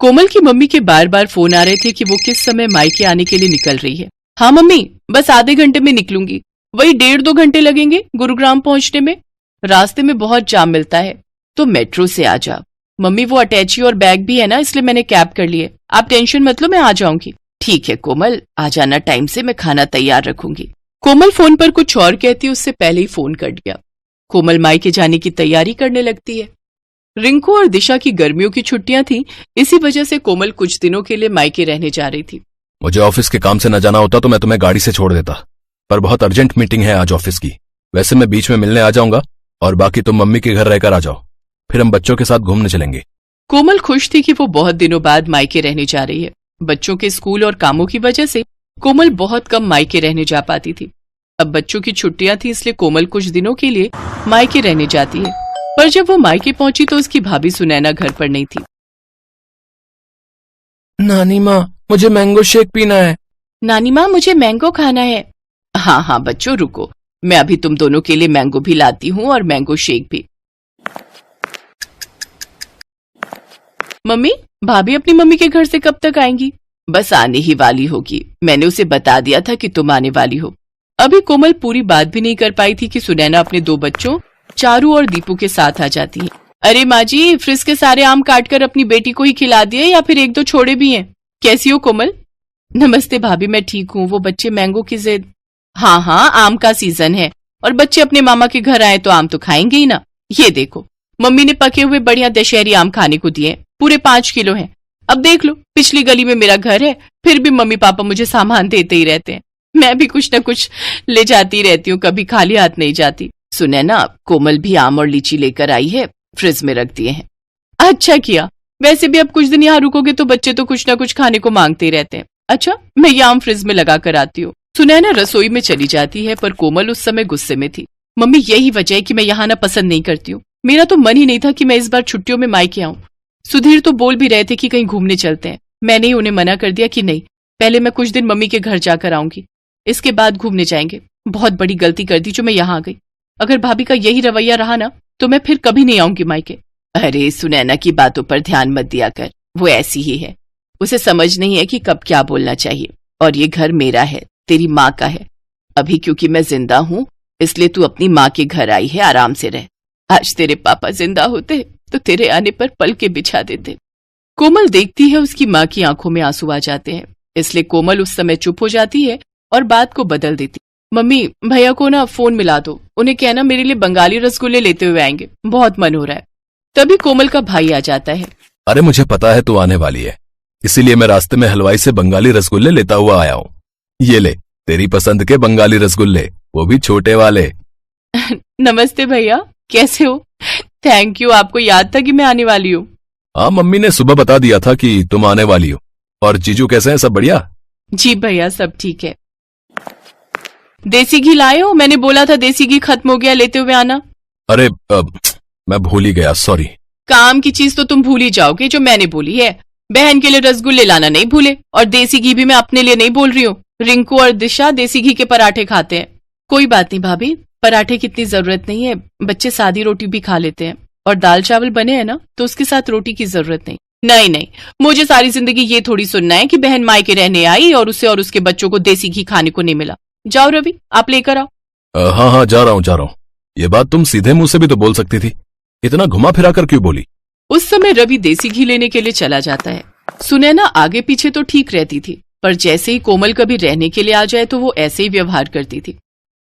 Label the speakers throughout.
Speaker 1: कोमल की मम्मी के बार बार फोन आ रहे थे कि वो किस समय मायके आने के लिए निकल रही है। हाँ मम्मी, बस आधे घंटे में निकलूंगी, वही 1.5-2 घंटे लगेंगे गुरुग्राम पहुंचने में, रास्ते में बहुत जाम मिलता है, तो मेट्रो से आ जा। मम्मी वो अटैची और बैग भी है ना, इसलिए मैंने कैब कर ली है, आप टेंशन मत लो, मैं आ जाऊंगी। ठीक है कोमल, आ जाना टाइम से, मैं खाना तैयार रखूंगी। कोमल फोन पर कुछ और कहती, उससे पहले ही फोन कट गया। कोमल मायके जाने की तैयारी करने लगती है। रिंकू और दिशा की गर्मियों की छुट्टियां थी, इसी वजह से कोमल कुछ दिनों के लिए मायके रहने जा रही थी।
Speaker 2: मुझे ऑफिस के काम से न जाना होता तो मैं तुम्हें गाड़ी से छोड़ देता, पर बहुत अर्जेंट मीटिंग है आज ऑफिस की। वैसे मैं बीच में मिलने आ जाऊंगा और बाकी तुम मम्मी के घर रहकर आ जाओ, फिर हम बच्चों के साथ घूमने चलेंगे।
Speaker 1: कोमल खुश थी कि वो बहुत दिनों बाद मायके रहने जा रही है। बच्चों के स्कूल और कामों की वजह से कोमल बहुत कम मायके रहने जा पाती थी। अब बच्चों की छुट्टियां थी, इसलिए कोमल कुछ दिनों के लिए मायके रहने जाती है। पर जब वो मायके पहुंची तो उसकी भाभी सुनैना घर पर नहीं थी।
Speaker 2: नानी माँ, मुझे मैंगो शेक पीना है।
Speaker 1: नानी माँ, मुझे मैंगो खाना है। हाँ बच्चों रुको, मैं अभी तुम दोनों के लिए मैंगो भी लाती हूँ और मैंगो शेक भी। मम्मी, भाभी अपनी मम्मी के घर से कब तक आएंगी? बस आने ही वाली होगी, मैंने उसे बता दिया था कि तुम आने वाली हो। अभी कोमल पूरी बात भी नहीं कर पाई थी कि सुनैना अपने 2 बच्चों चारू और दीपू के साथ आ जाती है। अरे माँ जी, फ्रिज के सारे आम काटकर अपनी बेटी को ही खिला दिए या फिर 1-2 छोड़े भी हैं? कैसी हो कोमल? नमस्ते भाभी, मैं ठीक हूँ, वो बच्चे मैंगो की जिद। हाँ, आम का सीजन है और बच्चे अपने मामा के घर आए तो आम तो खाएंगे ही ना। ये देखो, मम्मी ने पके हुए बढ़िया दशहरी आम खाने को दिए, पूरे 5 किलो हैं। अब देख लो, पिछली गली में मेरा घर है, फिर भी मम्मी पापा मुझे सामान देते ही रहते हैं। मैं भी कुछ न कुछ ले जाती रहती हूँ, कभी खाली हाथ नहीं जाती। सुनैना, कोमल भी आम और लीची लेकर आई है, फ्रिज में रख दिए हैं। अच्छा किया, वैसे भी अब कुछ दिन यहाँ रुकोगे तो बच्चे तो कुछ न कुछ खाने को मांगते ही रहते हैं। अच्छा, मैं ये आम फ्रिज में लगा कर आती हूँ। सुनैना रसोई में चली जाती है, पर कोमल उस समय गुस्से में थी। मम्मी, यही वजह है कि मैं यहाँ ना पसंद नहीं करती हूँ। मेरा तो मन ही नहीं था कि मैं इस बार छुट्टियों में मायके आऊं। सुधीर तो बोल भी रहे थे कि कहीं घूमने चलते हैं, मैंने ही उन्हें मना कर दिया कि नहीं, पहले मैं कुछ दिन मम्मी के घर जाकर आऊंगी, इसके बाद घूमने जाएंगे। बहुत बड़ी गलती कर दी जो मैं यहाँ आ गई। अगर भाभी का यही रवैया रहा ना तो मैं फिर कभी नहीं आऊंगी मायके। अरे सुनैना की बातों पर ध्यान मत दिया कर, वो ऐसी ही है, उसे समझ नहीं है कि कब क्या बोलना चाहिए। और ये घर मेरा है, तेरी माँ का है। अभी क्योंकि मैं जिंदा हूँ इसलिए तू अपनी माँ के घर आई है, आराम से रह। आज तेरे पापा जिंदा होते तो तेरे आने पर पलके बिछा देते। कोमल देखती है उसकी माँ की आंखों में आंसू आ जाते हैं, इसलिए कोमल उस समय चुप हो जाती है और बात को बदल देती। मम्मी, भैया को ना फोन मिला दो, उन्हें कहना मेरे लिए बंगाली रसगुल्ले लेते हुए आएंगे, बहुत मन हो रहा है। तभी कोमल का भाई आ जाता है।
Speaker 2: अरे मुझे पता है तू आने वाली है, इसीलिए मैं रास्ते में हलवाई से बंगाली रसगुल्ले लेता हुआ आया हूँ। ये ले, तेरी पसंद के बंगाली रसगुल्ले, वो भी छोटे वाले।
Speaker 1: नमस्ते भैया, कैसे हो? थैंक यू, आपको याद था कि मैं आने वाली हूँ।
Speaker 2: हाँ, मम्मी ने सुबह बता दिया था कि तुम आने वाली हो। और जीजू कैसे हैं, सब बढ़िया?
Speaker 1: जी भैया, सब ठीक है। देसी घी लाए हो? मैंने बोला था देसी घी खत्म हो गया, लेते हुए आना।
Speaker 2: अरे मैं भूल ही गया, सॉरी।
Speaker 1: काम की चीज तो तुम भूल ही जाओगे जो मैंने बोली है। बहन के लिए रसगुल्ले लाना नहीं भूले, और देसी घी भी मैं अपने लिए नहीं बोल रही हूँ। रिंकू और दिशा देसी घी के पराठे खाते हैं। कोई बात नहीं भाभी, पराठे की इतनी जरूरत नहीं है, बच्चे सादी रोटी भी खा लेते हैं, और दाल चावल बने हैं ना तो उसके साथ रोटी की जरूरत नहीं। नहीं, मुझे सारी जिंदगी ये थोड़ी सुनना है कि बहन मायके रहने आई और उसे और उसके बच्चों को देसी घी खाने को नहीं मिला। जाओ रवि, आप लेकर आओ।
Speaker 2: हाँ, जा रहा हूँ। ये बात तुम सीधे मुंह से भी तो बोल सकती थी, इतना घुमा फिरा कर क्यों बोली?
Speaker 1: उस समय रवि देसी घी लेने के लिए चला जाता है। सुनैना आगे पीछे तो ठीक रहती थी, पर जैसे ही कोमल कभी रहने के लिए आ जाए तो वो ऐसे ही व्यवहार करती थी।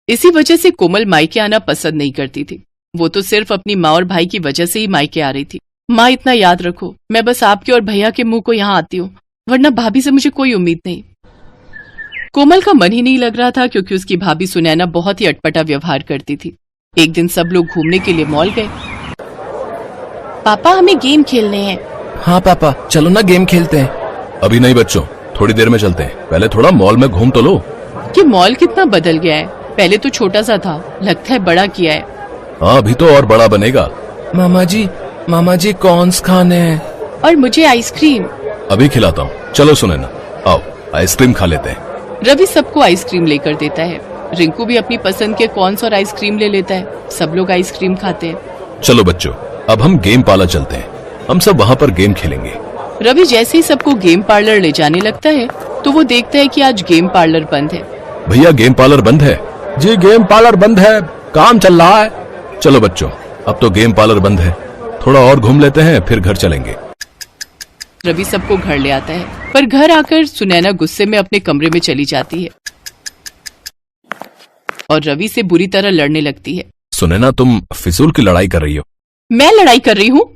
Speaker 1: इसी वजह से कोमल मायके आना पसंद नहीं करती थी। वो तो सिर्फ अपनी माँ और भाई की वजह से ही मायके आ रही थी। माँ, इतना याद रखो, मैं बस आपके और भैया के मुंह को यहाँ आती हूँ, वरना भाभी से मुझे कोई उम्मीद नहीं। कोमल का मन ही नहीं लग रहा था, क्योंकि उसकी भाभी सुनैना बहुत ही अटपटा व्यवहार करती थी। एक दिन सब लोग घूमने के लिए मॉल गए। पापा, हमें गेम खेलने हैं।
Speaker 2: हाँ पापा, चलो ना गेम खेलते हैं। अभी नहीं बच्चों, थोड़ी देर में चलते हैं, पहले थोड़ा मॉल में घूम तो लो।
Speaker 1: ये मॉल कितना बदल गया है, पहले तो छोटा सा था, लगता है बड़ा किया है।
Speaker 2: हाँ, अभी तो और बड़ा बनेगा। मामा जी कॉर्न्स खाने हैं।
Speaker 1: और मुझे आइसक्रीम।
Speaker 2: अभी खिलाता हूँ, चलो सुनैना, आओ आइसक्रीम खा लेते हैं।
Speaker 1: रवि सबको आइसक्रीम लेकर देता है। रिंकू भी अपनी पसंद के कॉर्न्स और आइसक्रीम ले लेता है। सब लोग आइसक्रीम खाते हैं।
Speaker 2: चलो बच्चों, अब हम गेम पार्लर चलते हैं, हम सब वहाँ पर गेम खेलेंगे।
Speaker 1: रवि जैसे ही सबको गेम पार्लर ले जाने लगता है तो वो देखता है कि आज गेम पार्लर बंद है।
Speaker 2: भैया गेम पार्लर बंद है। जी गेम पार्लर बंद है, काम चल रहा है। चलो बच्चों, अब तो गेम पार्लर बंद है, थोड़ा और घूम लेते हैं फिर घर चलेंगे।
Speaker 1: रवि सबको घर ले आता है, पर घर आकर सुनैना गुस्से में अपने कमरे में चली जाती है और रवि से बुरी तरह लड़ने लगती है।
Speaker 2: सुनैना, तुम फिजूल की लड़ाई कर रही हो।
Speaker 1: मैं लड़ाई कर रही हूँ?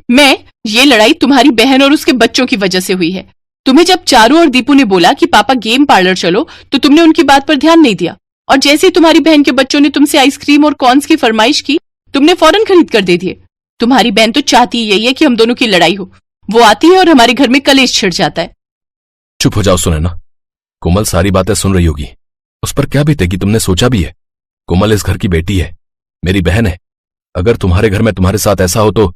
Speaker 1: ये लड़ाई तुम्हारी बहन और उसके बच्चों की वजह से हुई है। तुम्हें जब चारू और दीपू ने बोला कि पापा गेम पार्लर चलो तो तुमने उनकी बात पर ध्यान नहीं दिया, और जैसे ही तुम्हारी बहन के बच्चों ने तुमसे आइसक्रीम और कॉर्न्स की फरमाइश की तुमने फौरन खरीद कर दे दिए। तुम्हारी बहन तो चाहती यही है कि हम दोनों की लड़ाई हो। वो आती है और हमारे घर में कलेश छिड़ जाता है।
Speaker 2: चुप हो जाओ सुनैना, कोमल सारी बातें सुन रही होगी, उस पर क्या बीतेगी तुमने सोचा भी है? कोमल इस घर की बेटी है, मेरी बहन है। अगर तुम्हारे घर में तुम्हारे साथ ऐसा हो तो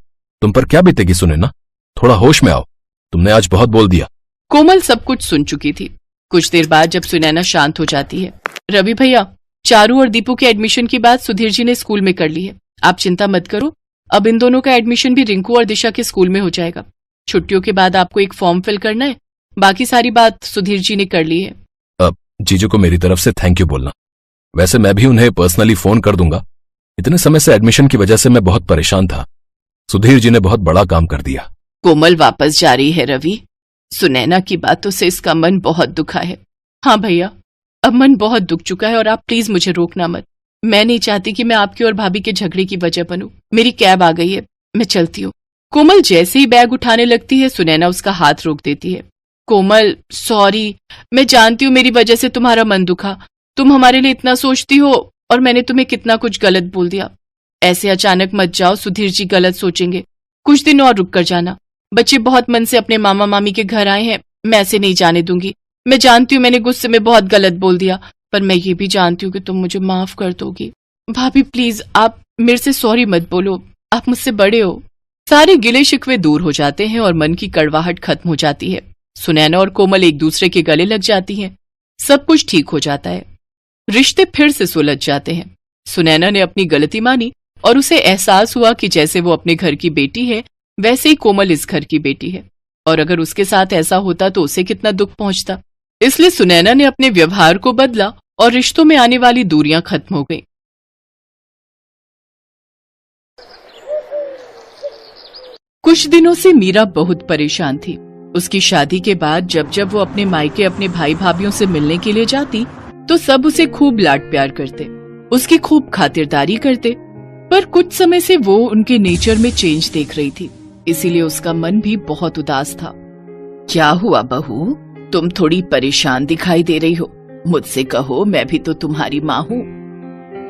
Speaker 2: तुम पर क्या बीतेगी सुनैना? थोड़ा होश में आओ, तुमने आज बहुत बोल दिया।
Speaker 1: कोमल सब कुछ सुन चुकी थी। कुछ देर बाद जब सुनैना शांत हो जाती है, रवि भैया, चारू और दीपू के एडमिशन की बात सुधीर जी ने स्कूल में कर ली है। आप चिंता मत करो, अब इन दोनों का एडमिशन भी रिंकू और दिशा के स्कूल में हो जाएगा। छुट्टियों के बाद आपको एक फॉर्म फिल करना है, बाकी सारी बात सुधीर जी ने कर ली है।
Speaker 2: अब जीजू को मेरी तरफ से थैंक यू बोलना। वैसे मैं भी उन्हें पर्सनली फोन कर दूंगा। इतने समय से एडमिशन की वजह से मैं बहुत परेशान था। सुधीर जी ने बहुत बड़ा काम कर दिया।
Speaker 1: कोमल वापस जा रही है रवि। सुनैना की बातों से इसका मन बहुत दुखा है। हाँ भैया, अब मन बहुत दुख चुका है और आप प्लीज मुझे रोकना मत। मैं नहीं चाहती कि मैं आपकी और भाभी के झगड़े की वजह बनूं। मेरी कैब आ गई है, मैं चलती हूँ। कोमल जैसे ही बैग उठाने लगती है, सुनैना उसका हाथ रोक देती है। कोमल सॉरी, मैं जानती हूँ मेरी वजह से तुम्हारा मन दुखा। तुम हमारे लिए इतना सोचती हो और मैंने तुम्हें कितना कुछ गलत बोल दिया। ऐसे अचानक मत जाओ, सुधीर जी गलत सोचेंगे। कुछ दिन और रुक कर जाना। बच्चे बहुत मन से अपने मामा मामी के घर आए हैं, मैं ऐसे नहीं जाने दूंगी। मैं जानती हूँ मैंने गुस्से में बहुत गलत बोल दिया, पर मैं ये भी जानती हूँ कि तुम मुझे माफ कर दोगी। भाभी प्लीज आप मेरे से सॉरी मत बोलो, आप मुझसे बड़े हो। सारे गिले शिकवे दूर हो जाते हैं और मन की कड़वाहट खत्म हो जाती है। सुनैना और कोमल एक दूसरे के गले लग जाती हैं। सब कुछ ठीक हो जाता है। रिश्ते फिर से सुलझ जाते हैं। सुनैना ने अपनी गलती मानी और उसे एहसास हुआ कि जैसे वो अपने घर की बेटी है वैसे ही कोमल इस घर की बेटी है, और अगर उसके साथ ऐसा होता तो उसे कितना दुख पहुंचता। इसलिए सुनैना ने अपने व्यवहार को बदला और रिश्तों में आने वाली दूरियां खत्म हो गईं। कुछ दिनों से मीरा बहुत परेशान थी। उसकी शादी के बाद जब जब वो अपने मायके अपने भाई भाभीयों से मिलने के लिए जाती तो सब उसे खूब लाड प्यार करते, उसकी खूब खातिरदारी करते, पर कुछ समय से वो उनके नेचर में चेंज देख रही थी, इसीलिए उसका मन भी बहुत उदास था। क्या हुआ बहू, तुम थोड़ी परेशान दिखाई दे रही हो? मुझसे कहो, मैं भी तो तुम्हारी माँ हूँ।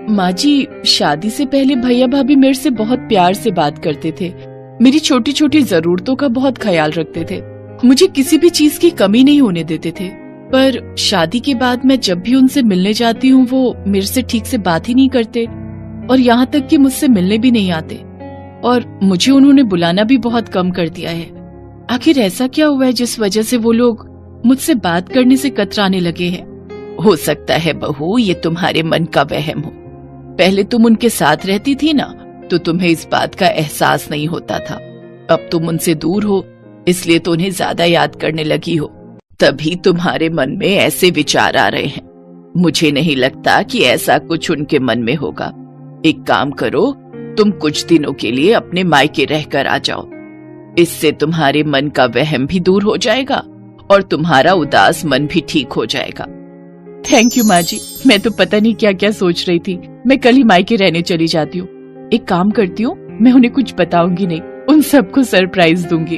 Speaker 1: माँ जी, शादी से पहले भैया भाभी मेरे से बहुत प्यार से बात करते थे, मेरी छोटी छोटी जरूरतों का बहुत ख्याल रखते थे, मुझे किसी भी चीज की कमी नहीं होने देते थे। पर शादी के बाद मैं जब भी उनसे मिलने जाती हूँ वो मेरे से ठीक से बात ही नहीं करते और यहाँ तक कि मुझसे मिलने भी नहीं आते, और मुझे उन्होंने बुलाना भी बहुत कम कर दिया है। आखिर ऐसा क्या हुआ है जिस वजह से वो लोग मुझसे बात करने से कतराने लगे हैं? हो सकता है बहू ये तुम्हारे मन का वहम हो। पहले तुम उनके साथ रहती थी ना, तो तुम्हें इस बात का एहसास नहीं होता था। अब तुम उनसे दूर हो, इसलिए तो उन्हें ज्यादा याद करने लगी हो, तभी तुम्हारे मन में ऐसे विचार आ रहे हैं। मुझे नहीं लगता कि ऐसा कुछ उनके मन में होगा। एक काम करो, तुम कुछ दिनों के लिए अपने मायके रहकर आ जाओ, इससे तुम्हारे मन का वहम भी दूर हो जाएगा और तुम्हारा उदास मन भी ठीक हो जाएगा। थैंक यू माँ जी, मैं तो पता नहीं क्या क्या सोच रही थी। मैं कल ही मायके रहने चली जाती हूँ। एक काम करती हूँ, मैं उन्हें कुछ बताऊंगी नहीं, उन सबको सरप्राइज दूंगी।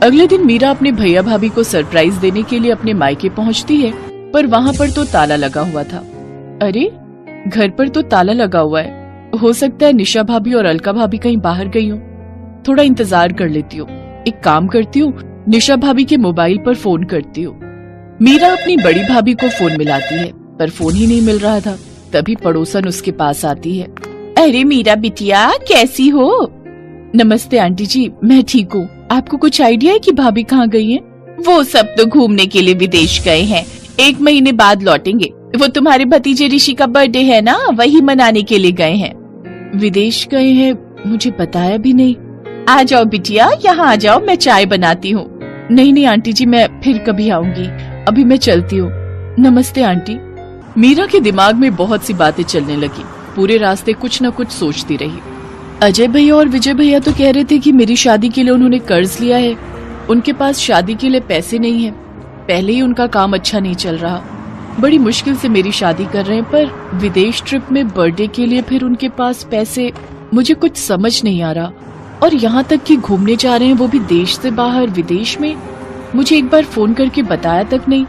Speaker 1: अगले दिन मीरा अपने भैया भाभी को सरप्राइज देने के लिए अपने मायके पहुँचती है, पर वहाँ पर तो ताला लगा हुआ था। अरे, घर पर तो ताला लगा हुआ है, हो सकता है निशा भाभी और अलका भाभी कहीं बाहर गई हो। थोड़ा इंतजार कर लेती हूँ। एक काम करती हूँ, निशा भाभी के मोबाइल पर फोन करती हूँ। मीरा अपनी बड़ी भाभी को फोन मिलाती है, पर फोन ही नहीं मिल रहा था। तभी पड़ोसन उसके पास आती है। अरे मीरा बिटिया, कैसी हो? नमस्ते आंटी जी, मैं ठीक हूँ। आपको कुछ आइडिया है कि भाभी कहाँ गई हैं? वो सब तो घूमने के लिए विदेश गए हैं, 1 महीने बाद लौटेंगे। वो तुम्हारे भतीजे ऋषि का बर्थडे है ना, वही मनाने के लिए गए हैं। विदेश गए हैं? मुझे बताया भी नहीं। आ जाओ बिटिया, यहाँ आ जाओ, मैं चाय बनाती हूँ। नहीं नहीं आंटी जी, मैं फिर कभी आऊंगी, अभी मैं चलती हूँ। नमस्ते आंटी। मीरा के दिमाग में बहुत सी बातें चलने लगी। पूरे रास्ते कुछ न कुछ सोचती रही। अजय भैया और विजय भैया तो कह रहे थे कि मेरी शादी के लिए उन्होंने कर्ज लिया है, उनके पास शादी के लिए पैसे नहीं है, पहले ही उनका काम अच्छा नहीं चल रहा, बड़ी मुश्किल से मेरी शादी कर रहे हैं, पर विदेश ट्रिप में बर्थडे के लिए फिर उनके पास पैसे, मुझे कुछ समझ नहीं आ रहा। और यहाँ तक कि घूमने जा रहे हैं, वो भी देश से बाहर, विदेश में, मुझे एक बार फोन करके बताया तक नहीं।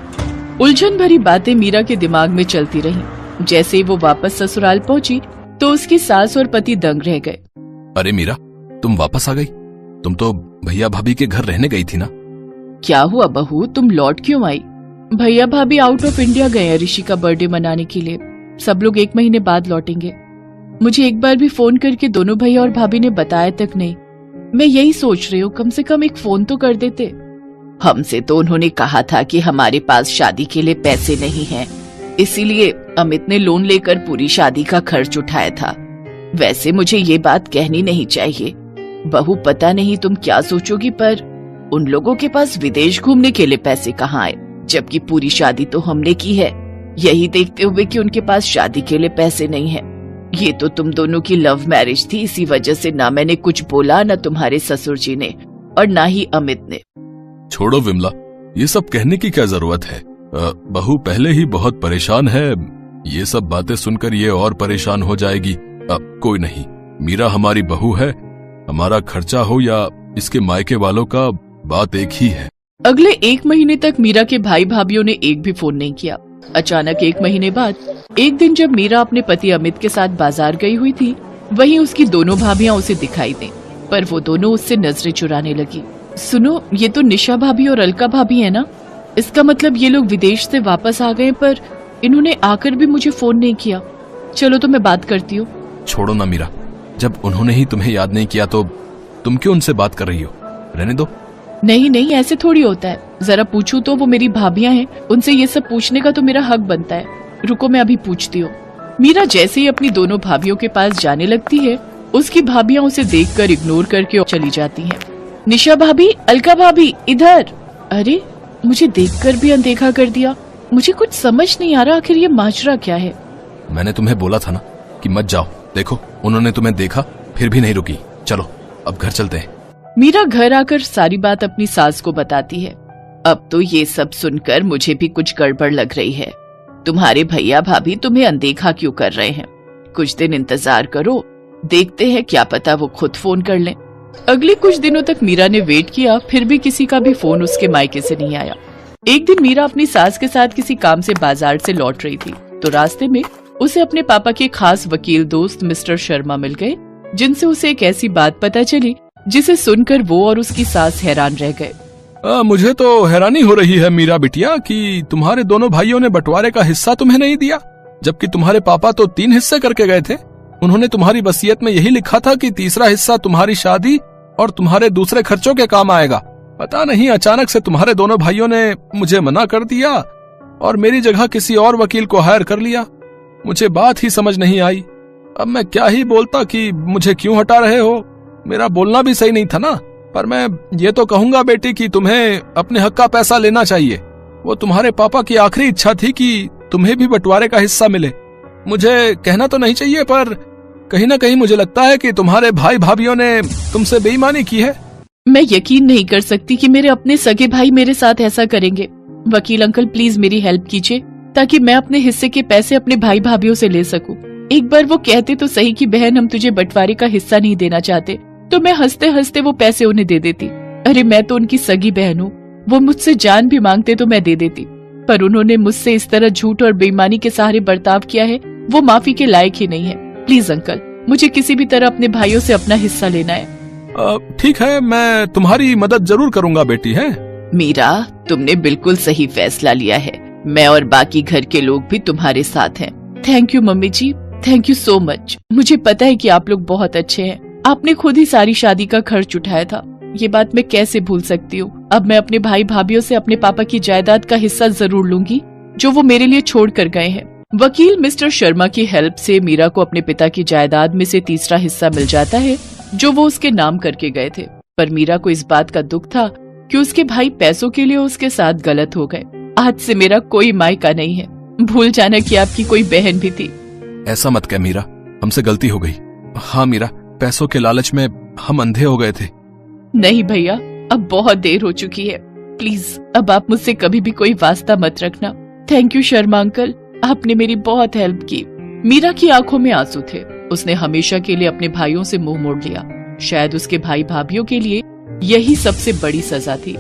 Speaker 1: उलझन भरी बातें मीरा के दिमाग में चलती रहीं। जैसे ही वो वापस ससुराल पहुंची तो उसकी सास और पति दंग रह गए।
Speaker 2: अरे मीरा, तुम वापस आ गई? तुम तो भैया भाभी के घर रहने गई थी ना?
Speaker 1: क्या हुआ बहू, तुम लौट क्यों आई? भैया भाभी आउट ऑफ इंडिया गए हैं ऋषि का बर्थडे मनाने के लिए। सब लोग 1 महीने बाद लौटेंगे। मुझे एक बार भी फोन करके दोनों भैया और भाभी ने बताया तक नहीं। मैं यही सोच रही हूँ, कम से कम एक फोन तो कर देते। हमसे तो उन्होंने कहा था कि हमारे पास शादी के लिए पैसे नहीं हैं, इसीलिए अमित ने लोन लेकर पूरी शादी का खर्च उठाया था। वैसे मुझे ये बात कहनी नहीं चाहिए बहू, पता नहीं तुम क्या सोचोगी, पर उन लोगों के पास विदेश घूमने के लिए पैसे कहाँ आए, जबकि पूरी शादी तो हमने की है। यही देखते हुए कि उनके पास शादी के लिए पैसे नहीं है। ये तो तुम दोनों की लव मैरिज थी, इसी वजह से ना मैंने कुछ बोला, ना तुम्हारे ससुर जी ने, और ना ही अमित ने।
Speaker 2: छोड़ो विमला, ये सब कहने की क्या जरूरत है? बहू पहले ही बहुत परेशान है, ये सब बातें सुनकर ये और परेशान हो जाएगी। कोई नहीं, मीरा हमारी बहू है, हमारा खर्चा हो या इसके मायके वालों का, बात एक ही है।
Speaker 1: अगले 1 महीने तक मीरा के भाई भाभीियों ने एक भी फोन नहीं किया। अचानक 1 महीने बाद एक दिन जब मीरा अपने पति अमित के साथ बाजार गई हुई थी, वहीं उसकी दोनों भाभियां उसे दिखाई दें, पर वो दोनों उससे नजरें चुराने लगी। सुनो, ये तो निशा भाभी और अलका भाभी है ना? इसका मतलब ये लोग विदेश से वापस आ गए, पर इन्होंने आकर भी मुझे फोन नहीं किया। चलो तो मैं बात करती हूँ।
Speaker 2: छोड़ो ना मीरा, जब उन्होंने ही तुम्हें याद नहीं किया तो तुम क्यों उनसे बात कर रही हो? रहने दो।
Speaker 1: नहीं नहीं, ऐसे थोड़ी होता है। जरा पूछूं तो, वो मेरी भाभियां हैं, उनसे ये सब पूछने का तो मेरा हक बनता है। रुको, मैं अभी पूछती हूँ। मीरा जैसे ही अपनी दोनों भाभियों के पास जाने लगती है, उसकी भाभियां उसे देखकर इग्नोर करके चली जाती हैं। निशा भाभी, अलका भाभी, इधर। अरे, मुझे देखकर भी अनदेखा कर दिया। मुझे कुछ समझ नहीं आ रहा, आखिर ये माजरा क्या है?
Speaker 2: मैंने तुम्हें बोला था ना कि मत जाओ। देखो, उन्होंने तुम्हें देखा फिर भी नहीं रुकी। चलो अब घर चलते हैं।
Speaker 1: मीरा घर आकर सारी बात अपनी सास को बताती है। अब तो ये सब सुनकर मुझे भी कुछ गड़बड़ लग रही है। तुम्हारे भैया भाभी तुम्हें अनदेखा क्यों कर रहे हैं? कुछ दिन इंतजार करो, देखते हैं, क्या पता वो खुद फोन कर लें। अगले कुछ दिनों तक मीरा ने वेट किया, फिर भी किसी का भी फोन उसके मायके से नहीं आया। एक दिन मीरा अपनी सास के साथ किसी काम से बाजार से लौट रही थी, तो रास्ते में उसे अपने पापा के खास वकील दोस्त मिस्टर शर्मा मिल गए, जिनसे उसे एक ऐसी बात पता चली जिसे सुनकर वो और उसकी सास हैरान रह गए।
Speaker 2: मुझे तो हैरानी हो रही है मीरा बिटिया कि तुम्हारे दोनों भाइयों ने बंटवारे का हिस्सा तुम्हें नहीं दिया, जबकि तुम्हारे पापा तो 3 हिस्से करके गए थे। उन्होंने तुम्हारी वसीयत में यही लिखा था कि तीसरा हिस्सा तुम्हारी शादी और तुम्हारे दूसरे खर्चों के काम आएगा। पता नहीं अचानक से तुम्हारे दोनों भाइयों ने मुझे मना कर दिया और मेरी जगह किसी और वकील को हायर कर लिया। मुझे बात ही समझ नहीं आई। अब मैं क्या ही बोलता कि मुझे क्यों हटा रहे हो। मेरा बोलना भी सही नहीं था ना, पर मैं ये तो कहूंगा बेटी कि तुम्हें अपने हक का पैसा लेना चाहिए। वो तुम्हारे पापा की आखिरी इच्छा थी कि तुम्हें भी बंटवारे का हिस्सा मिले। मुझे कहना तो नहीं चाहिए, पर कहीं ना कहीं मुझे लगता है कि तुम्हारे भाई भाभीयों ने तुमसे बेईमानी की है।
Speaker 1: मैं यकीन नहीं कर सकती कि मेरे अपने सगे भाई मेरे साथ ऐसा करेंगे। वकील अंकल, प्लीज मेरी हेल्प कीजिए, ताकि मैं अपने हिस्से के पैसे अपने भाई भाभीयों से ले सकूं। एक बार वो कहते तो सही कि बहन, हम तुझे बंटवारे का हिस्सा नहीं देना चाहते, तो मैं हंसते हंसते वो पैसे उन्हें दे देती। अरे, मैं तो उनकी सगी बहन हूँ। वो मुझसे जान भी मांगते तो मैं दे देती, पर उन्होंने मुझसे इस तरह झूठ और बेईमानी के सहारे बर्ताव किया है, वो माफी के लायक ही नहीं है। प्लीज अंकल, मुझे किसी भी तरह अपने भाइयों से अपना हिस्सा लेना है।
Speaker 2: ठीक है, मैं तुम्हारी मदद जरूर करूंगा बेटी। है
Speaker 1: मीरा, तुमने बिल्कुल सही फैसला लिया है। मैं और बाकी घर के लोग भी तुम्हारे साथ हैं। Thank you mummy ji, thank you so much. मुझे पता है कि आप लोग बहुत अच्छे हैं। आपने खुद ही सारी शादी का खर्च उठाया था, ये बात मैं कैसे भूल सकती हूँ। अब मैं अपने भाई भाभीयों से अपने पापा की जायदाद का हिस्सा जरूर लूंगी, जो वो मेरे लिए छोड़ कर गए हैं। वकील मिस्टर शर्मा की हेल्प से मीरा को अपने पिता की जायदाद में से तीसरा हिस्सा मिल जाता है, जो वो उसके नाम करके गए थे। पर मीरा को इस बात का दुख था कि उसके भाई पैसों के लिए उसके साथ गलत हो गए। आज से मेरा कोई मायका नहीं है। भूल जाना कि आपकी कोई बहन भी थी।
Speaker 2: ऐसा मत कह मीरा, हमसे गलती हो गई। हाँ मीरा, पैसों के लालच में हम अंधे हो गए थे।
Speaker 1: नहीं भैया, अब बहुत देर हो चुकी है। प्लीज अब आप मुझसे कभी भी कोई वास्ता मत रखना। थैंक यू शर्मा अंकल, आपने मेरी बहुत हेल्प की। मीरा की आंखों में आंसू थे। उसने हमेशा के लिए अपने भाइयों से मुंह मोड़ लिया। शायद उसके भाई भाभीियों के लिए यही सबसे बड़ी सजा थी।